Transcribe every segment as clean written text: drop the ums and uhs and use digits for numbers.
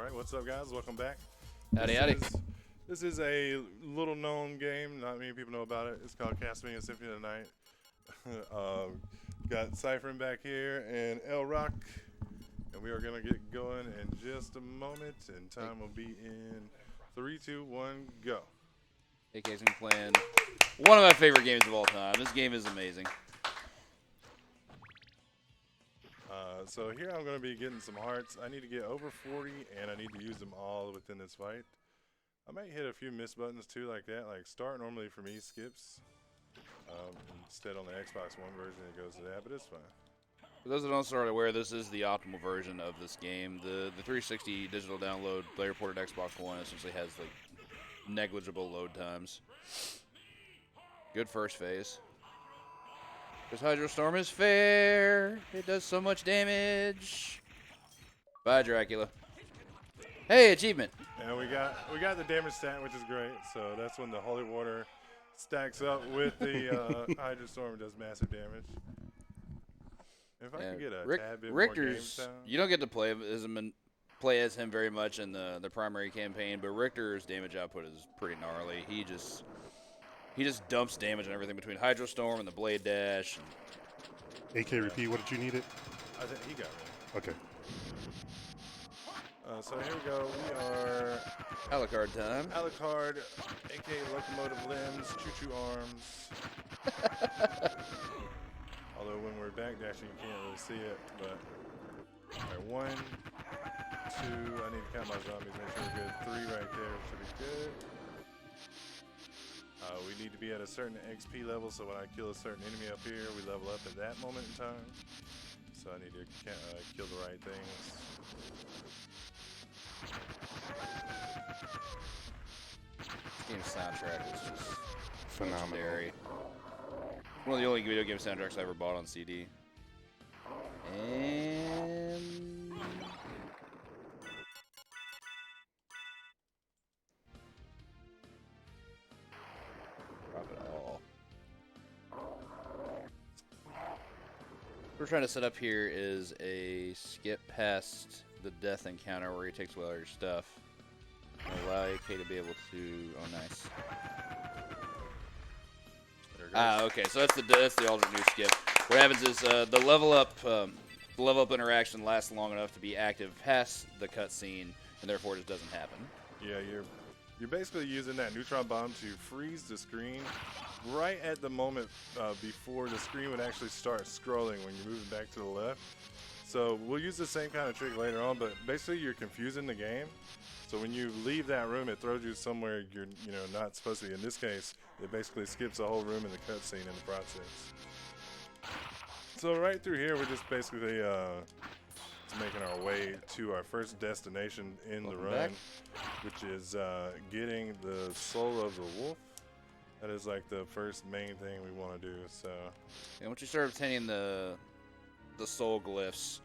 Alright, what's up guys? Welcome back. Howdy, howdy. This is a little known game, not many people know about it. It's called Castlevania Symphony tonight. Got Cypher back here and L Rock. And we are gonna get going in just a moment, and time will be in 3, 2, 1, go. AK's been playing one of my favorite games of all time. This game is amazing. So here I'm going to be getting some hearts. I need to get over 40, and I need to use them all within this fight. I might hit a few miss buttons too, like that. Like start normally for me skips. Instead on the Xbox One version it goes to that, but it's fine. For those that aren't sort of aware, this is the optimal version of this game. The 360 digital download player ported Xbox One essentially has like negligible load times. Good first phase. This Hydro Storm is fair. It does so much damage. Bye, Dracula. Hey, achievement. And we got the damage stat, which is great. So that's when the holy water stacks up with the Hydro Storm and does massive damage. If I could get a tad bit Richter's, more game time. You don't get to play as him very much in the primary campaign, but Richter's damage output is pretty gnarly. He just dumps damage on everything between Hydro Storm and the Blade Dash. AK, repeat, what did you need it? I think he got me. Okay. So here we go. We are Alucard time. Alucard, aka locomotive limbs, choo-choo arms. Although when we're backdashing, you can't really see it. But all right, 1, 2. I need to count my zombies. Make sure we're good. 3 right there should be good. We need to be at a certain XP level, so when I kill a certain enemy up here, we level up at that moment in time. So I need to kill the right things. This game's soundtrack is just Phenomenal. legendary. One of the only video game soundtracks I ever bought on CD. And drop it all. What we're trying to set up here is a skip past the death encounter where he takes away all your stuff. And allow AK to be able to. Oh, nice. Okay. So that's the alternate new skip. What happens is the level up interaction lasts long enough to be active past the cutscene, and therefore it just doesn't happen. Yeah, you're basically using that neutron bomb to freeze the screen right at the moment before the screen would actually start scrolling when you're moving back to the left. So we'll use the same kind of trick later on, but basically you're confusing the game. So when you leave that room, it throws you somewhere you're not supposed to be. In this case, it basically skips the whole room in the cutscene in the process. So right through here, we're just basically making our way to our first destination in the run, which is getting the soul of the wolf. That is like the first main thing we want to do. So, And once you start obtaining the soul glyphs,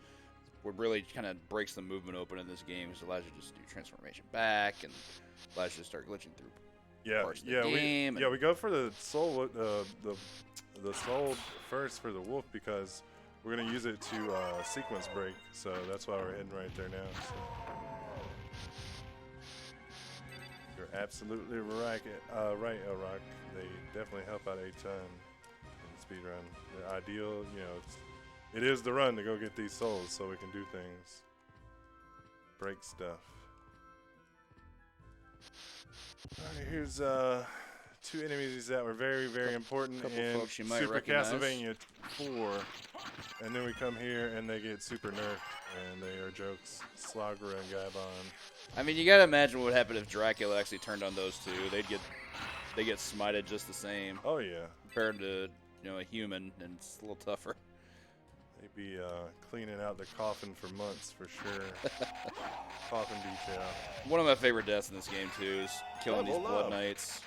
what really kind of breaks the movement open in this game is it allows you to just do transformation back and allows you to start glitching through parts of the game. We go for the soul the soul first for the wolf because we're gonna use it to sequence break. So that's why we're heading right there now. So. You're absolutely right, Elrock. They definitely help out a ton in the speed run. They're ideal, it is the run to go get these souls so we can do things. Break stuff. Alright, here's 2 enemies that were very, very important in Super Castlevania 4. And then we come here and they get super nerfed and they are jokes. Slagra and Gaibon. I mean, you gotta imagine what would happen if Dracula actually turned on those two. They get smited just the same. Oh yeah. Compared to a human, and it's a little tougher. They'd be cleaning out the coffin for months for sure. Coffin detail. One of my favorite deaths in this game too is killing these blood knights.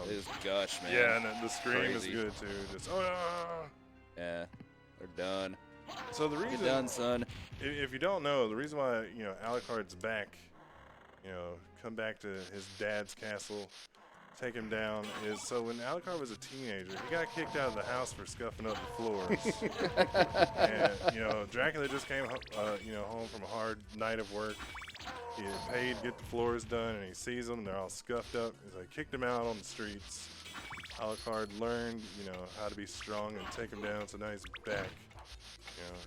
They just gush, man. Yeah, and the scream is good too. Just yeah, they're done. So the reason, you're done, son. If you don't know, the reason why Alucard's back, come back to his dad's castle, take him down is, so when Alucard was a teenager, he got kicked out of the house for scuffing up the floors. And, you know, Dracula just came, you know, home from a hard night of work. He had paid to get the floors done, and he sees them, and they're all scuffed up. He's like, kicked them out on the streets. Alucard learned, you know, how to be strong and take him down, so now he's back. You know,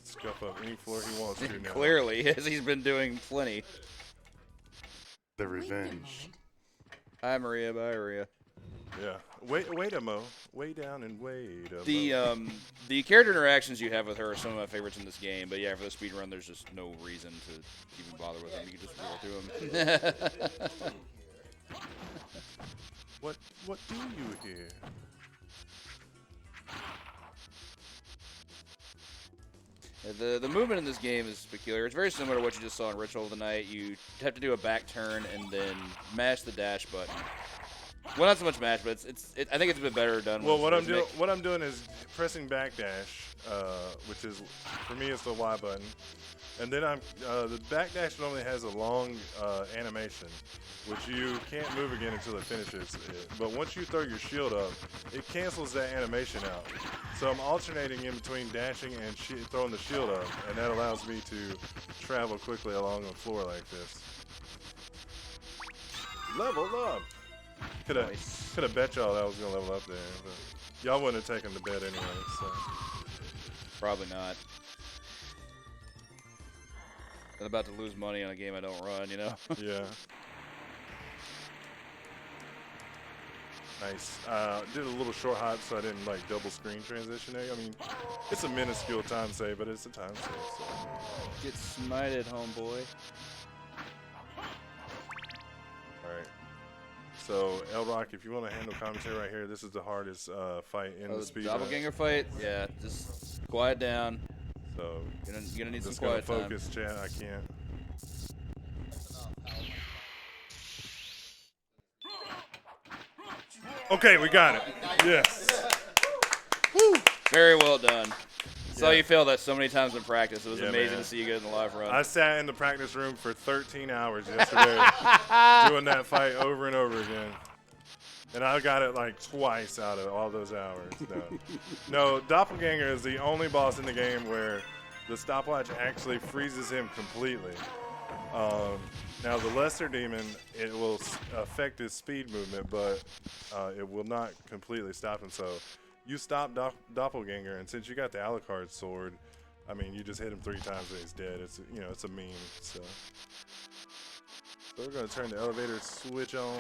scuff up any floor he wants to now. Clearly, as he's been doing plenty. The revenge. Hi, Maria. Bye, Maria. Yeah. Wait a mo. Way down and wait a mo. The character interactions you have with her are some of my favorites in this game. But yeah, for the speedrun, there's just no reason to even bother with them. You can just roll through them. What do you hear? The movement in this game is peculiar. It's very similar to what you just saw in Ritual of the Night. You have to do a back turn and then mash the dash button. Well, not so much mash, but I think it's a bit better done. Well, what I'm doing is pressing back dash, which is, for me, it's the Y button, and then the back dash normally has a long animation, which you can't move again until it finishes. But once you throw your shield up, it cancels that animation out. So I'm alternating in between dashing and throwing the shield up, and that allows me to travel quickly along the floor like this. Level up. Could have bet y'all that was gonna level up there, but y'all wouldn't have taken the bet anyway. So probably not. I'm about to lose money on a game I don't run, you know. Yeah. Nice. Did a little short hop so I didn't like double screen transition there. I mean, it's a minuscule time save, but it's a time save. So. Get smited, homeboy. All right. So, L-Rock, if you want to handle commentary right here, this is the hardest fight in the speed. Doppelganger fight? Yeah, just quiet down. So, you're gonna need some quiet time. Focus, chat. I can't. Okay, we got it. Yes. Woo! Very well done. Saw you fail that so many times in practice. It was amazing to see you get in the live run. I sat in the practice room for 13 hours yesterday doing that fight over and over again. And I got it like twice out of all those hours. No, Doppelganger is the only boss in the game where the stopwatch actually freezes him completely. Now, the Lesser Demon, it will affect his speed movement, but it will not completely stop him. So you stop Doppelganger, and since you got the Alucard sword, I mean, you just hit him 3 times and he's dead. It's, you know, it's a meme. So we're gonna turn the elevator switch on.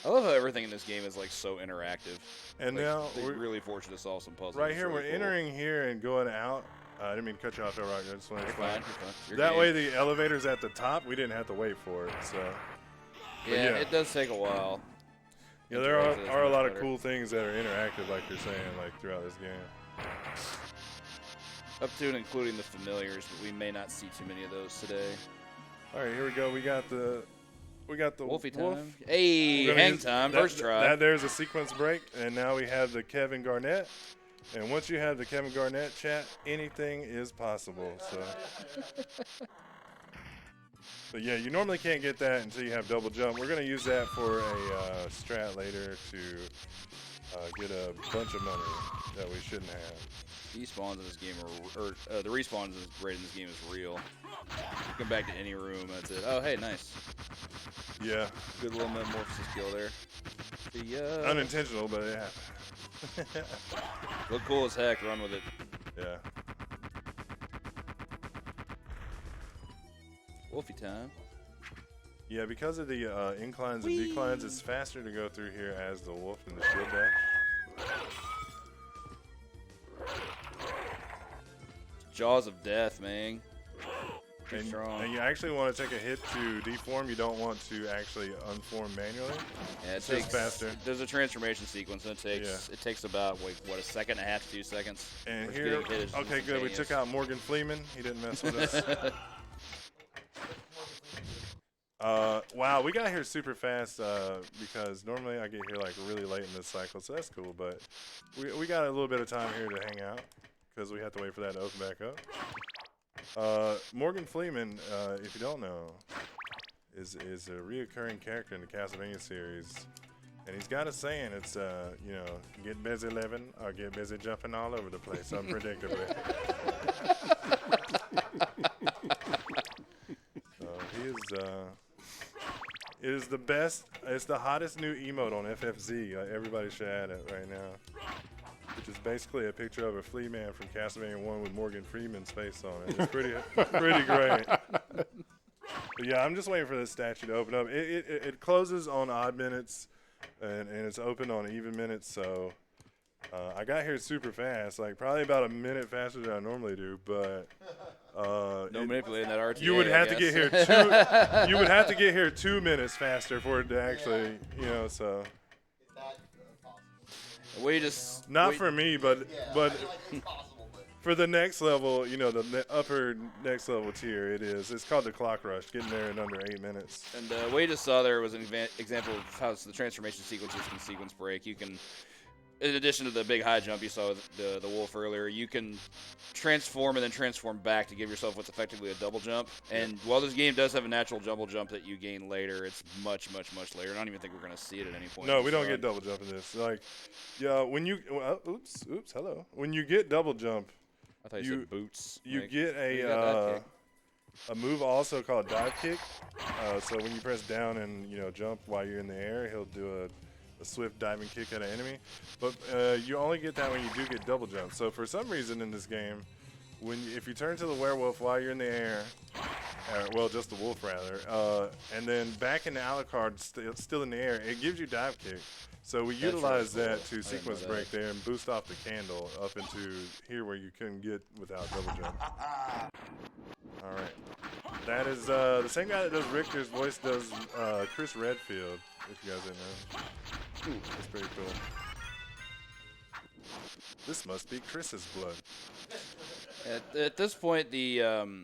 I love how everything in this game is like so interactive. And like, now we're really fortunate to solve some puzzles. Right here, really we're entering here and going out. I didn't mean to cut you off, L-Rock. I just wanted to explain. That way, the elevator's at the top. We didn't have to wait for it. So yeah, it does take a while. Yeah, there are a lot of cool things that are interactive, like you're saying, like throughout this game. Up to and including the familiars, but we may not see too many of those today. All right, here we go. We got the Wolfie wolf. time. Hey, hang time. First try. There's a sequence break, and now we have the Kevin Garnett. And once you have the Kevin Garnett chat, anything is possible. So yeah, you normally can't get that until you have double jump. We're gonna use that for a strat later to get a bunch of money that we shouldn't have. Despawns in this game the respawns rate in this game is real. You come back to any room, that's it. Oh, hey, nice. Yeah. Good little metamorphosis skill there. Unintentional, but it happened. Look cool as heck. Run with it. Yeah. Wolfie time. Yeah, because of the inclines and declines, it's faster to go through here as the wolf and the shield dash. Jaws of death, man. And you actually want to take a hit to deform. You don't want to actually unform manually. Yeah, it's just faster. There's a transformation sequence, and it takes about like what, 1.5 to 2 seconds. And here, okay, good. We took out Morgan Freeman. He didn't mess with us. Wow, we got here super fast because normally I get here like really late in this cycle, so that's cool. But we got a little bit of time here to hang out because we have to wait for that to open back up. Morgan Freeman, if you don't know, is a reoccurring character in the Castlevania series, and he's got a saying. It's you know, get busy living or get busy jumping all over the place unpredictably. So he is it is the best. It's the hottest new emote on FFZ. Everybody should add it right now. Which is basically a picture of a flea man from Castlevania 1 with Morgan Freeman's face on it. It's pretty great. But yeah, I'm just waiting for this statue to open up. It closes on odd minutes, and it's open on even minutes. So I got here super fast, like probably about a minute faster than I normally do. But no manipulating that RTA. you would have to get here you would have to get here 2 minutes faster for it to actually, you know. So not for me, but for the next level, you know, the upper next level tier, it is. It's called the Clock Rush, getting there in under 8 minutes. And what you just saw there was an example of how the transformation sequences can sequence break. You can, in addition to the big high jump you saw with the wolf earlier, you can transform and then transform back to give yourself what's effectively a double jump. And while this game does have a natural double jump that you gain later, it's much later. I don't even think we're going to see it at any point. No, we don't get double jump in this. Like, yeah, when you oops, hello. When you get double jump, I thought you said boots. You get a move also called dive kick. So when you press down and, you know, jump while you're in the air, he'll do a swift diving kick at an enemy. But you only get that when you do get double jump. So for some reason in this game, if you turn to the werewolf while you're in the air, well, just the wolf rather, and then back in the Alucard still in the air, it gives you dive kick. So we utilize that to sequence break there and boost off the candle up into here where you couldn't get without double jump. All right. That is the same guy that does Richter's voice does Chris Redfield, if you guys didn't know. Ooh, that's pretty cool. This must be Chris's blood. At this point, the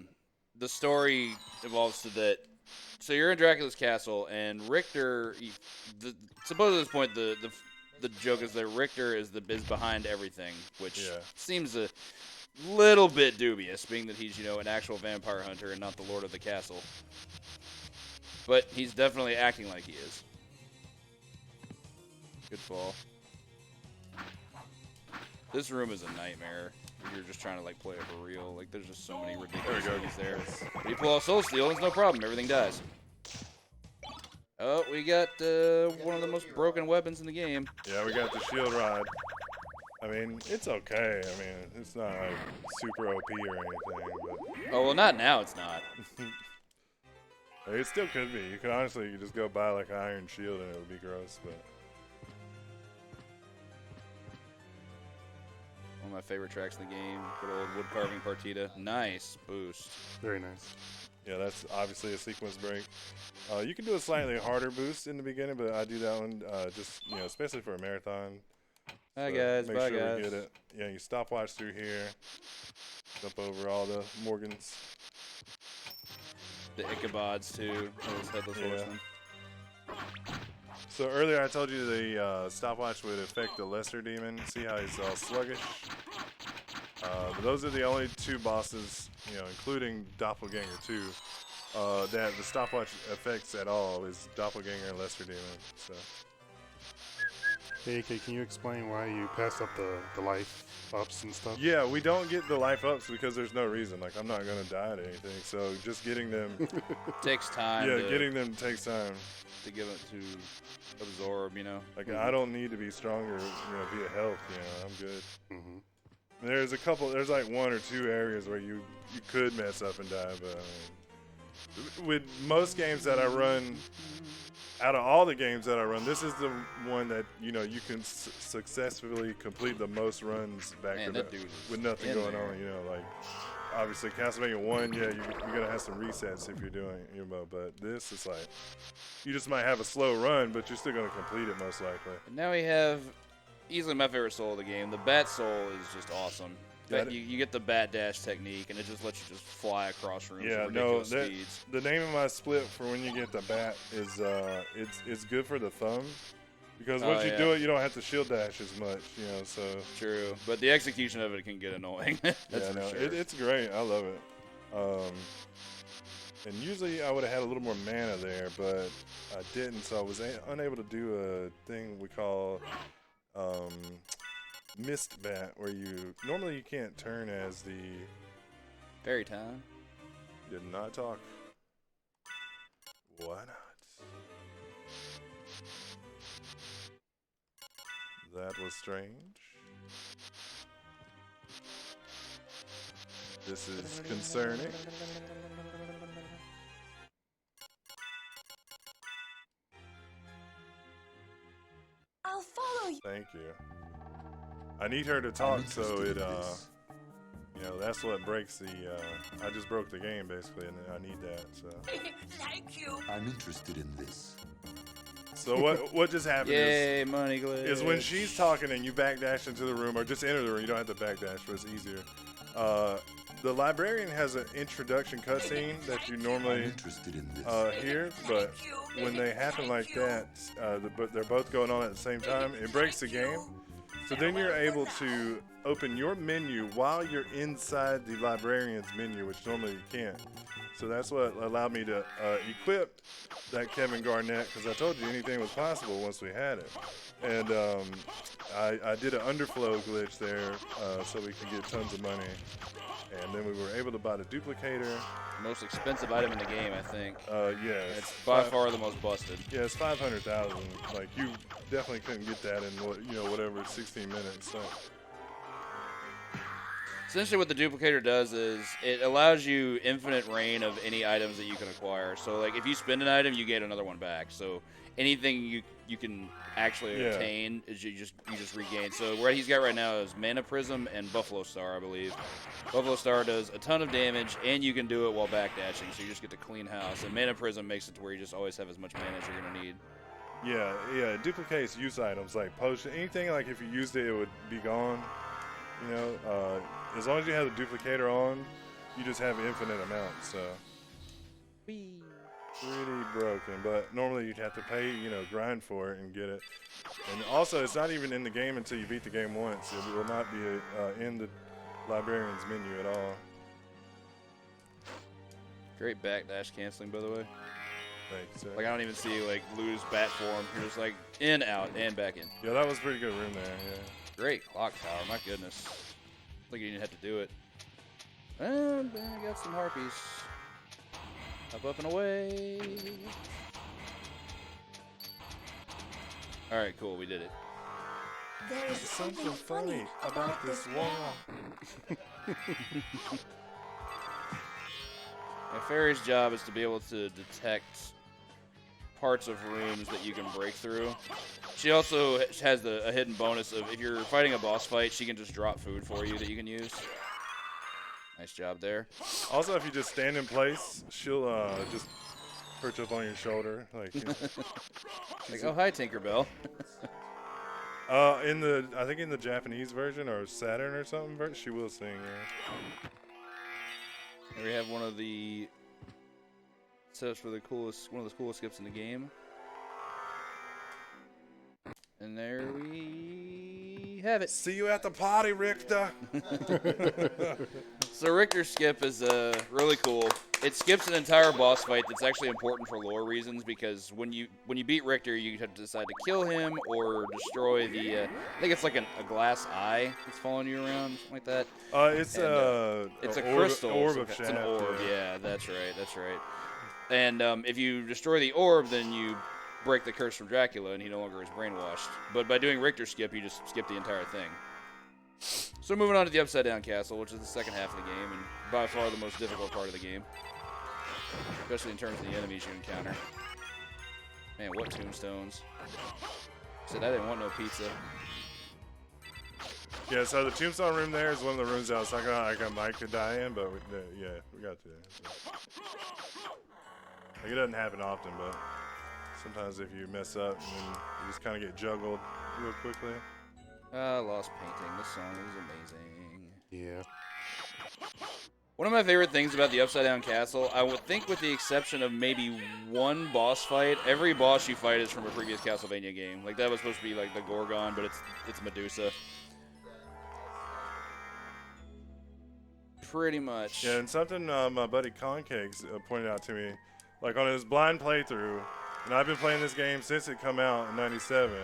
story evolves to that. So you're in Dracula's castle, and Richter. Suppose at this point, the joke is that Richter is behind everything, which seems a little bit dubious, being that he's, you know, an actual vampire hunter and not the lord of the castle. But he's definitely acting like he is. Good fall. This room is a nightmare. You're just trying to like play it for real. Like there's just so many ridiculous things there. But you pull off Soul Steal, it's no problem. Everything dies. Oh, we got one of the most broken weapons in the game. Yeah, we got the shield rod. I mean, it's okay. I mean, it's not like super OP or anything. But oh well, not now. It's not. It still could be. You could honestly, you just go buy like an iron shield and it would be gross. But one of my favorite tracks in the game. Good old wood carving partita. Nice boost. Very nice. Yeah, that's obviously a sequence break. You can do a slightly harder boost in the beginning, but I do that one just, you know, especially for a marathon. Bye guys, make sure we get it. Yeah, you stopwatch through here. Jump over all the Morgans. The Ichabods too. Those headless horsemen. So earlier I told you the stopwatch would affect the lesser demon. See how he's all sluggish? But those are the only two bosses, you know, including Doppelganger 2, that the stopwatch affects at all is Doppelganger and lesser demon. So. Hey, AK, can you explain why you passed up the life ups and stuff? Yeah, we don't get the life ups because there's no reason. Like, I'm not going to die at anything. So just getting them takes time. Yeah, getting them takes time. To give it to absorb, you know. Like, I don't need to be stronger, you know, via health, you know. I'm good. There's like one or two areas where you could mess up and die, but with most games that I run, out of all the games that I run, this is the one that, you know, you can successfully complete the most runs back to back with nothing going on, you know, like obviously Castlevania 1, yeah, you're going to have some resets if you're doing, you know, but this is like, you just might have a slow run, but you're still going to complete it most likely. And now we have easily my favorite soul of the game. The bat soul is just awesome. Yeah, you get the bat dash technique, and it just lets you just fly across rooms at ridiculous speeds. The name of my split for when you get the bat is it's good for the thumb, because once you do it, you don't have to shield dash as much, you know. So true, but the execution of it can get annoying. That's sure. It's great. I love it. And usually I would have had a little more mana there, but I didn't, so I was unable to do a thing we call Mist Bat, where normally you can't turn as the... Fairy time. Did not talk. Why not? That was strange. This is concerning. I'll follow you. Thank you. I need her to talk, so it, you know, that's what breaks the, I just broke the game, basically, and I need that, so. Thank you. I'm interested in this. So what just happened Yay, money glitch. is when she's talking and you backdash into the room, or just enter the room, you don't have to backdash, but it's easier. The librarian has an introduction cutscene that you I'm normally interested in this. hear, but when they happen like that, but they're both going on at the same time, it breaks the game. So then you're able to open your menu while you're inside the librarian's menu, which normally you can't. So that's what allowed me to equip that Kevin Garnett, because I told you anything was possible once we had it. And I did an underflow glitch there so we could get tons of money. And then we were able to buy the duplicator. Most expensive item in the game, I think. Yeah. It's by far the most busted. Yeah, it's 500,000. Like, you definitely couldn't get that in, whatever, 16 minutes. So. Essentially what the duplicator does is it allows you infinite reign of any items that you can acquire. So like if you spend an item, you get another one back. So anything you can actually obtain is you just regain. So what he's got right now is Mana Prism and Buffalo Star, I believe. Buffalo Star does a ton of damage and you can do it while backdashing, so you just get to clean house. And Mana Prism makes it to where you just always have as much mana as you're gonna need. Yeah, it duplicates use items like potion. Anything like if you used it, it would be gone. You know, as long as you have the duplicator on, you just have infinite amounts. So pretty broken. But normally you'd have to pay, grind for it and get it. And also, it's not even in the game until you beat the game once. It will not be in the librarian's menu at all. Great backdash canceling, by the way. Thanks. Like I don't even see like lose bat form. You're just like in, out, and back in. Yeah, that was a pretty good room there. Yeah. Great clock tower, my goodness. I think you didn't have to do it. And I got some harpies. Up and away. Alright, cool, we did it. There is something funny about this wall. A fairy's job is to be able to detect parts of rooms that you can break through. She also has a hidden bonus of if you're fighting a boss fight, she can just drop food for you that you can use. Nice job there. Also, if you just stand in place, she'll just perch up on your shoulder. Like, Like, oh, hi, Tinkerbell. I think in the Japanese version or Saturn or something, she will sing. Yeah. And we have one of the setups for one of the coolest skips in the game. And there we have it. See you at the party, Richter. So Richter's skip is really cool. It skips an entire boss fight that's actually important for lore reasons, because when you beat Richter, you have to decide to kill him or destroy the I think it's like a glass eye that's following you around, something like that. It's a crystal. orb of It's shaft. an orb. Yeah, that's right. And if you destroy the orb, then you break the curse from Dracula, and he no longer is brainwashed. But by doing Richter's skip, you just skip the entire thing. So moving on to the Upside Down Castle, which is the second half of the game, and by far the most difficult part of the game. Especially in terms of the enemies you encounter. Man, what tombstones. Said I didn't want no pizza. Yeah, so the tombstone room there is one of the rooms I was talking about. I might could die in, but we got to. Like, it doesn't happen often, but sometimes if you mess up, and then you just kind of get juggled real quickly. Lost Painting. This song is amazing. Yeah. One of my favorite things about the Upside Down Castle, I would think with the exception of maybe one boss fight, every boss you fight is from a previous Castlevania game. Like, that was supposed to be like the Gorgon, but it's Medusa. Pretty much. Yeah, and something my buddy Concakes pointed out to me, like on his blind playthrough, and I've been playing this game since it come out in '97.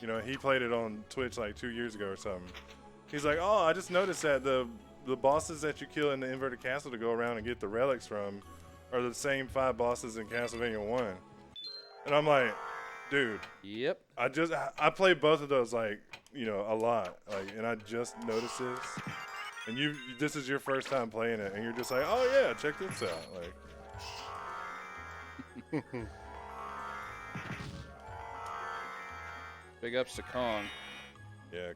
You know, he played it on Twitch like 2 years ago or something. He's like, oh, I just noticed that the bosses that you kill in the inverted castle to go around and get the relics from are the same 5 bosses in Castlevania 1. And I'm like, dude. Yep. I played both of those like, you know, a lot. Like, and I just noticed this. And this is your first time playing it, and you're just like, oh yeah, check this out. Like, big ups to Kong. yeah.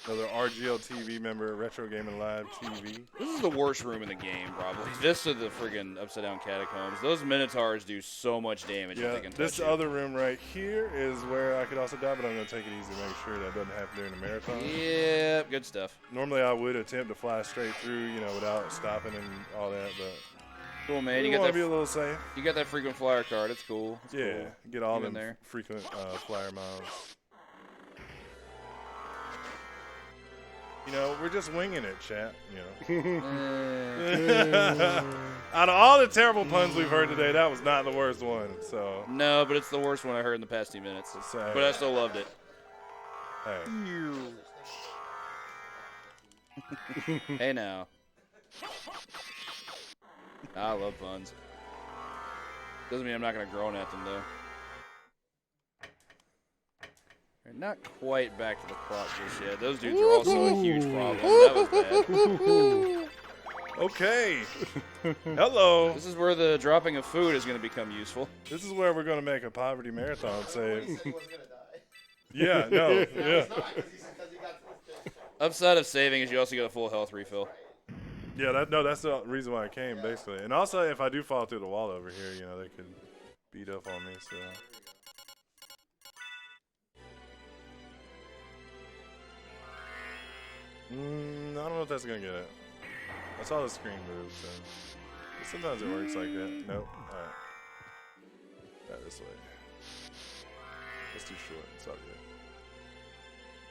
Another RGL TV member, Retro Gaming Live TV. This is the worst room in the game, probably. This or the friggin' upside down catacombs. Those minotaurs do so much damage. Yeah, if they can this touch you. other room right here is where I could also die, but I'm going to take it easy to make sure that doesn't happen during the marathon. Yep, good stuff. Normally I would attempt to fly straight through, you know, without stopping and all that, but Cool, man. you You got want to that. be a little safe. You got that frequent flyer card. It's cool. It's Yeah, cool. get all Get in them there. frequent flyer miles. You know, we're just winging it, chat. You know. Out of all the terrible puns we've heard today, that was not the worst one. So, No, but it's the worst one I heard in the past 2 minutes. so But I still loved it. hey. Hey now. I love puns. Doesn't mean I'm not gonna groan at them though. We're not quite back to the clock just yet. Those dudes are also a huge problem. That was bad. Okay. Hello. This is where the dropping of food is gonna become useful. This is where we're going to make a poverty marathon save. Yeah, no, yeah. Upside of saving is you also get a full health refill. Yeah, that's the reason why I came, basically. And also, if I do fall through the wall over here, you know, they could beat up on me, so. I don't know if that's going to get it. I saw the screen move, so. But sometimes it works like that. Nope. Alright. Got this way. It's too short. It's all good.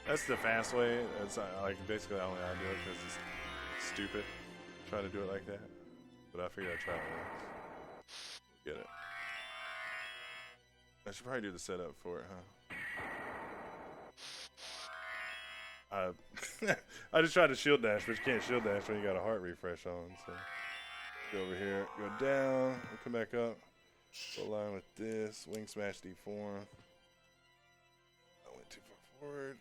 That's the fast way. That's like basically the only I do it because it's stupid. Trying to do it like that. But I figured I'd try it once. Get it. I should probably do the setup for it, huh? I just tried to shield dash, but you can't shield dash when you got a heart refresh on. So go over here, go down, we'll come back up. Go line with this, wing smash deform. I went too far forward.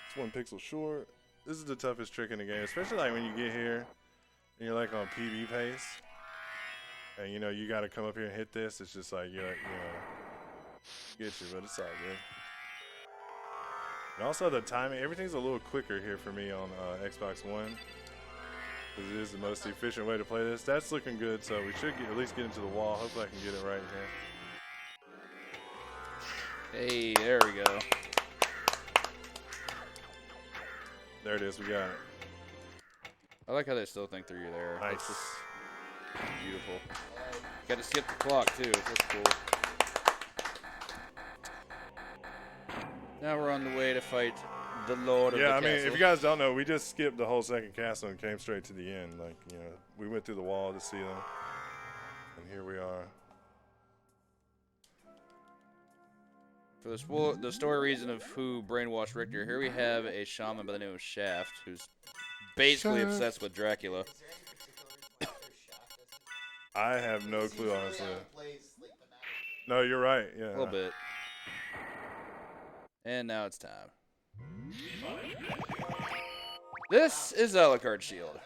It's 1 pixel short. This is the toughest trick in the game, especially like when you get here and you're like on PB pace. And you know, you got to come up here and hit this. It's just like, you're like, you know, get you, but it's all good. And also the timing, everything's a little quicker here for me on Xbox One. Because it is the most efficient way to play this. That's looking good, so we should at least get into the wall. Hopefully I can get it right here. Hey, there we go. There it is, we got it. I like how they still think through you there. Nice. That's just beautiful. Got to skip the clock too. That's cool. Now we're on the way to fight the Lord of the Yeah, I Castle. mean, if you guys don't know, we just skipped the whole second castle and came straight to the end. Like, you know, we went through the wall to see them. And here we are. For the story reason of who brainwashed Richter, here we have a shaman by the name of Shaft, who's basically Shaft. obsessed with Dracula. I have no clue, honestly. No, you're right. Yeah. A little bit. And now it's time. This is Alucard Shield.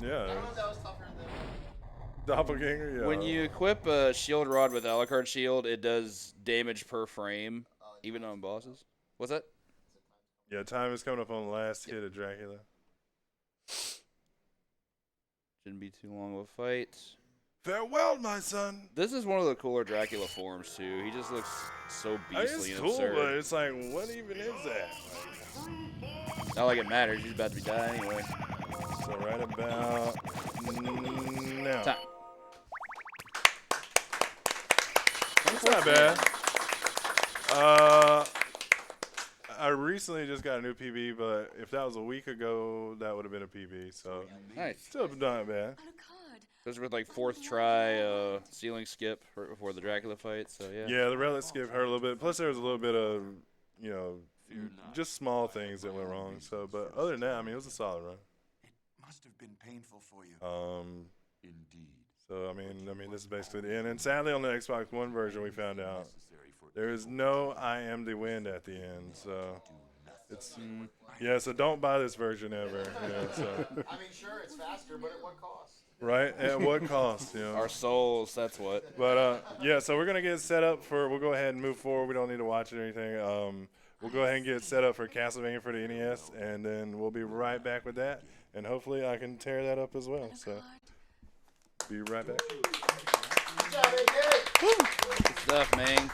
Yeah. Doppelganger, yeah. When you equip a shield rod with Alucard Shield, it does damage per frame, even on bosses. What's that? Yeah, time is coming up on the last hit of Dracula. Shouldn't be too long of a fight. Farewell, my son. This is one of the cooler Dracula forms, too. He just looks so I mean, beastly it's and cool, but absurd. it's like, what even is that? Not like it matters. He's about to be dying anyway. So right about now. Time. It's not bad. I recently just got a new PB, but if that was a week ago, that would have been a PB. So Nice. still not bad. Those were like 4th try ceiling skip before the Dracula fight. So yeah. Yeah, the relic skip hurt a little bit. Plus, there was a little bit of, you know, just small things that went wrong. So, but other than that, I mean, it was a solid run. It must have been painful for you. Indeed. So I mean, this is basically the end. And sadly, on the Xbox One version, we found out there is no "I am the wind" at the end. So it's yeah. So don't buy this version ever. You know, so. I mean, sure, it's faster, but at what cost? Right? At what cost? You know. Our souls. That's what. But yeah. So we're gonna get set up for. We'll go ahead and move forward. We don't need to watch it or anything. We'll go ahead and get set up for Castlevania for the NES, and then we'll be right back with that. And hopefully, I can tear that up as well. So. Be right back. Good job, AJ. Good stuff, man.